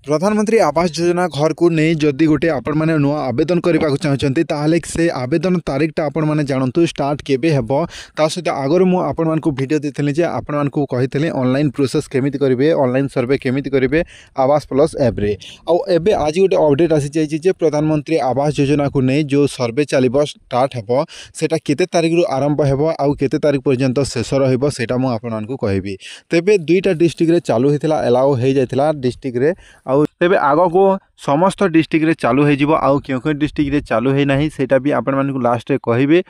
प्रधानमंत्री आवास योजना घर को नहीं जदि गोटे आपण मैंने नुआ आवेदन करने को चाहते ताहले से आवेदन तारीखटा आपण मैंने जानतु स्टार्ट केबे हेबो ता सहित आगर मु आपण मानकु वीडियो देथिले जे आपण मानकु कहिथिले ऑनलाइन प्रोसेस केमिति करिवे ऑनलाइन सर्वे केमिति करिवे आवास प्लस ऐप रे आ एबे आज गोटे अपडेट आसी जाई जे प्रधानमंत्री आवास योजना को नहीं जो सर्वे चलिबो स्टार्ट हेबो सेटा केते तारीख रु आरंभ हेबो आ केते तारीख पर्यंत शेष रहइबो सेटा मु आपण मानकु कहबी तेबे दुईटा डिस्ट्रिक्ट रे चालू हेतिला एलाउ हे जायतिला डिस्ट्रिक्ट रे तेबे आग को समस्त डिस्ट्रिक्ट रे चालू हो जिवो आउ क्यों डिस्ट्रिक्ट रे चालू है नहीं सेटा भी आपण मानकु लास्ट रे कहबे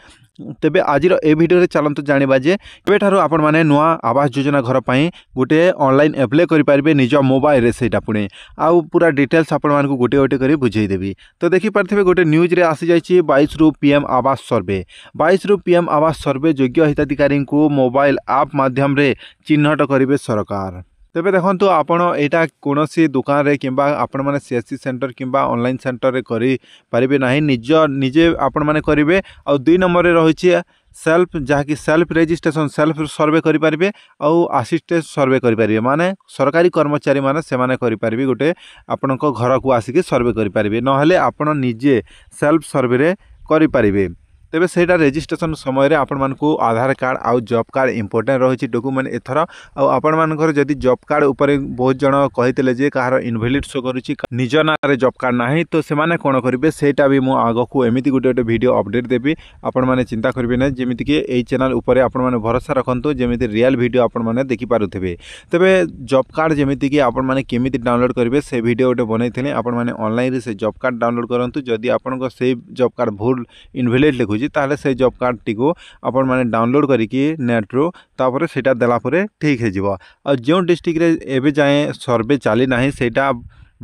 तेबे आज ए वीडियो रे चलंतु जानिबा जे एबे ठारो आपण माने नुआ आवास योजना घर पई गोटे ऑनलाइन अप्लाई करि पारबे निज मोबाइल रे सेटा पुणे आउ पूरा डिटेल्स आपण मानकु गोटे गोटे करी बुझेई देबी। तो देखि पारथिबे गोटे न्यूज रे आसी जाईची 22 रु पीएम आवास सर्वे 22 रु पीएम आवास सर्वे योग्य हिताधिकारी को मोबाइल ऐप माध्यम रे चिन्हट करिवे सरकार। तेबे देखंतु आपण एटा कोनोसी दुकान रे किंबा आपण माने सीएससी सेंटर किंबा ऑनलाइन सेंटर रे करि पारिबे नाही निजे आपण माने करिवे आ 2 नंबर रे रहिछि सेल्फ जहाँकि सेल्फ रजिस्ट्रेशन सेल्फ सर्वे करि पारिबे आ असिस्टेंट सर्वे करि पारिबे माने सरकारी कर्मचारी माने से माने करि पारिबे गोटे आपनको घर को आसिके सर्वे करि पारिबे नहले आपण निजे सेल्फ सर्वे रे करि पारिबे। तेबे सेटा रजिस्ट्रेशन समय रे आपण मानकु आधार कार्ड आउ जॉब कार्ड इंपोर्टेंट रही डॉक्यूमेंट एथर आपण मानकर जदि जॉब कार्ड ऊपर बहुत जन कहितले जे कहार इनवैलिड शो करूची निज ना रे जॉब कार्ड नाही तो से माने कोन करिवे सेटा भी मु आगो को एमिति गोटे वीडियो अपडेट देबी आपण माने चिंता करिवे ना जेमिति कि एई चैनल ऊपर आपण माने भरोसा रखंतु जेमिति रियल वीडियो आपण माने देखि पारुथिबे। तेबे जॉब कार्ड जेमिति कि आपण माने केमिति डाउनलोड करिवे से वीडियो गोटे बनैथिले आपण माने ऑनलाइन रे से जॉब कार्ड डाउनलोड करंतु जदि आपण को से जॉब कार्ड भूल इनवैलिड लिखुची ताले से जॉब कार्ड टी को आपण माने डाउनलोड करिकी नेट रो तापर सेटा देला परे ठीक हे जिवो और जो डिस्ट्रिक्ट रे एबे जाए सर्वे चली नाही सेटा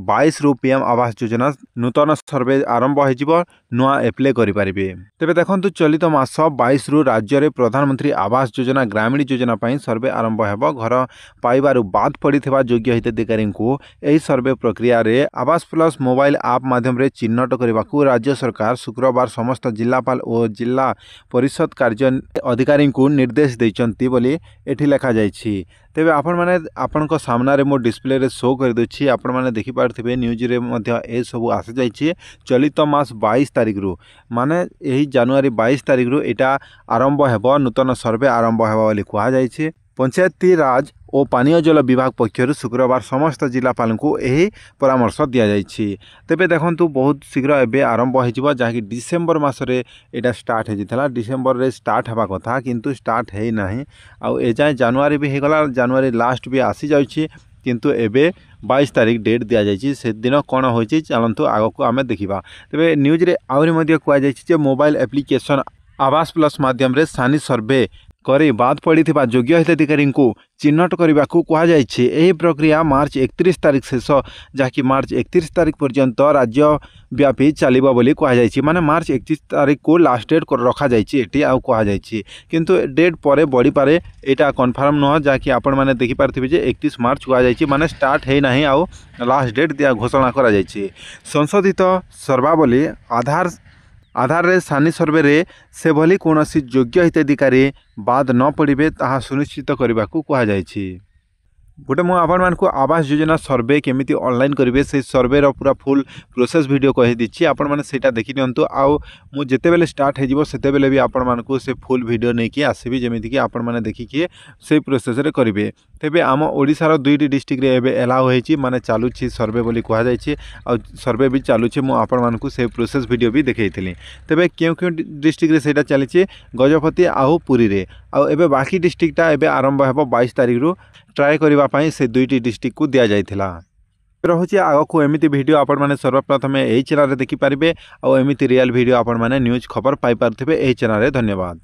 22 रु पीएम आवास योजना नूतन सर्वे आरंभ हो जिवो नुआ अप्लाई करि पारिबे। तेबे देखंतु चलित मास 22 रु राज्य रे प्रधानमंत्री आवास योजना ग्रामीण योजना पई सर्वे आरंभ हेबो घर पाइबारु बाद पड़िथिबा योग्य हिताधिकारी को एही सर्वे प्रक्रिया रे आवास प्लस मोबाइल ऐप माध्यम रे चिन्हट करबाकू राज्य सरकार शुक्रवार समस्त जिलापाल और जिला परिषद कार्य अधिकारी को निर्देश दैचंती बोली एठी लिखा जायछि। तेबे आपण माने आपनको सामना रे मो डिस्प्ले रे शो कर दोछि आपण माने देखि पारथिबे न्यूज रे मध्य ए सब आसी जायछि चलित मास 22 तारिख रु माने एही जनवरी 22 तारिख रु एटा आरंभ हेबो नूतन सर्वे आरंभ हेबो बोली कहा जायछि। पंचायती राज और पानीय जल विभाग पक्षर शुक्रवार समस्त जिलापाल को यही परामर्श दि जाइछि। तेबे देखंतु बहुत शीघ्र एबे आरंभ हो जहाँकि डिसेम्बर मासरे एटा स्टार्ट हो डिसेम्बर रे स्टार्ट हवा कथा किंतु स्टार्ट है नहीं आउ ए जाए जनवरी भी होगला जनवरी लास्ट भी आसी जाइछि किंतु एबे 22 तारिख डेट दि जाइछि से दिन कौन होइछि चलंतु आगो को आमे देखिबा। तेबे न्यूज रे आउरी मध्ये कुआ जाइछि जे मोबाइल एप्लिकेशन आवास प्लस माध्यम रे सानी सर्वे करे बाद पड़ी योग्य हिताधिकारी को चिन्हट करने को कहुई। यही प्रक्रिया मार्च 31 तारिख शेष जहाँकि मार्च 31 तारिख पर्यंत राज्यव्यापी चलो बोली कहुई माने मार्च 31 तारिख को लास्ट डेट रखा जाइए आउ कहुई किंतु डेट पर बढ़ी पारे यहाँ कन्फर्म नुह जहाँकि आपण मैंने देखिपारे 31 मार्च कहुई माने स्टार्ट है ना आउ लास्ट डेट दिया घोषणा करा संशोधित सर्वावली आधार रे सानी सर्वे रे से भली कोनोसी योग्य हिताधिकारी बाद न पड़े ताहा सुनिश्चित करने को कहुई। गोटे मु आपण मानकु आवास योजना सर्वे केमिति ऑनलाइन करिवे से सर्वे रो पूरा फुल प्रोसेस वीडियो कहि दिछि आपण माने सेटा देखि नियंतु आउ मु जेते बेले स्टार्ट हे जिवो सेते बेले भी आपण मानकु से फुल वीडियो नै कि आसीबी जेमिति कि आपण माने देखि कि से प्रोसेस रे करिवे। तेबे आम ओडिसा रो दुईटी डिस्ट्रिक्ट रे एबे एलाउ होइछि माने चालुछि सर्वे बोली कहा जाइछि आ सर्वे भी चालुछि मु आपण मानकु से प्रोसेस वीडियो भी देखैथिली। तेबे क्यों डिस्ट्रिक्ट रे सेटा चलिछि गजपति आउ पुरी रे आ एबे बाकी डिस्ट्रिक्टटा एबे आरंभ हेबो 22 तारिख रु ट्राए करबा पई से दुईटी डिस्ट्रिक्ट को दिया जाइथिला। रहुछि आगो को एमिति वीडियो आपण माने सर्वप्रथम एही चैनल रे देखि पारिबे आ एमिति रियल वीडियो आपण माने न्यूज खबर पाई पारथिबे एही चैनल रे। धन्यवाद।